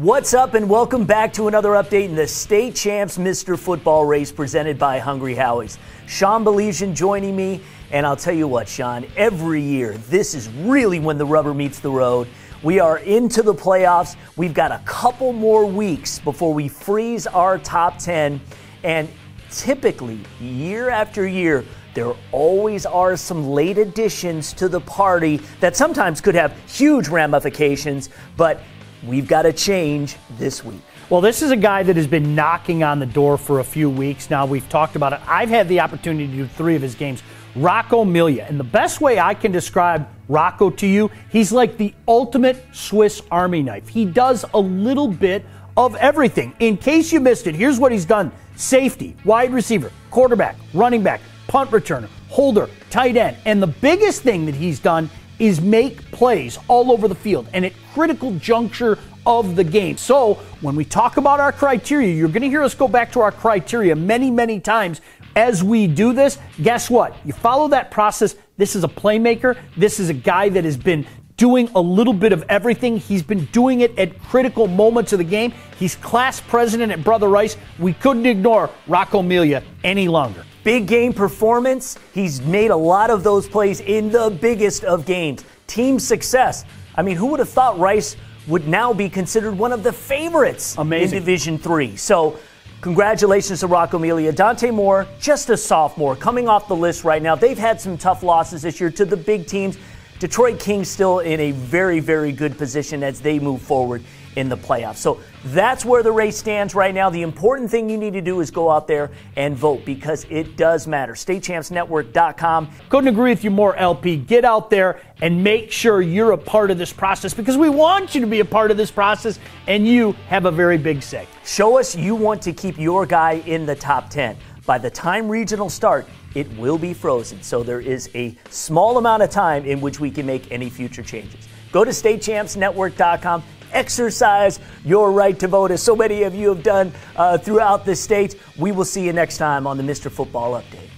What's up, and welcome back to another update in the State Champs Mr. Football race presented by Hungry Howie's. Sean Belizean joining me, and I'll tell you what, Sean, every year, this is really when the rubber meets the road. We are into the playoffs. We've got a couple more weeks before we freeze our top 10, and typically, year after year, there always are some late additions to the party that sometimes could have huge ramifications, but we've got to change this week. Well, this is a guy that has been knocking on the door for a few weeks now. We've talked about it. I've had the opportunity to do 3 of his games. Rocco Milia. And the best way I can describe Rocco to you, he's like the ultimate Swiss Army knife. He does a little bit of everything. In case you missed it, here's what he's done. Safety, wide receiver, quarterback, running back, punt returner, holder, tight end. And the biggest thing that he's done is make plays all over the field and at critical juncture of the game. So when we talk about our criteria, you're going to hear us go back to our criteria many, many times as we do this. Guess what? You follow that process. This is a playmaker. This is a guy that has been doing a little bit of everything. He's been doing it at critical moments of the game. He's class president at Brother Rice. We couldn't ignore Rocco Milia any longer. Big game performance. He's made a lot of those plays in the biggest of games. Team success. I mean, who would have thought Rice would now be considered one of the favorites in Division III? So congratulations to Rocco Milia. Dante Moore, just a sophomore, coming off the list right now. They've had some tough losses this year to the big teams. Detroit Kings still in a very, very good position as they move forward in the playoffs. So that's where the race stands right now. The important thing you need to do is go out there and vote because it does matter. StateChampsNetwork.com. Couldn't agree with you more, LP. Get out there and make sure you're a part of this process because we want you to be a part of this process and you have a very big say. Show us you want to keep your guy in the top 10. By the time regionals start, it will be frozen. So there is a small amount of time in which we can make any future changes. Go to StateChampsNetwork.com. Exercise your right to vote, as so many of you have done throughout the state. We will see you next time on the Mr. Football Update.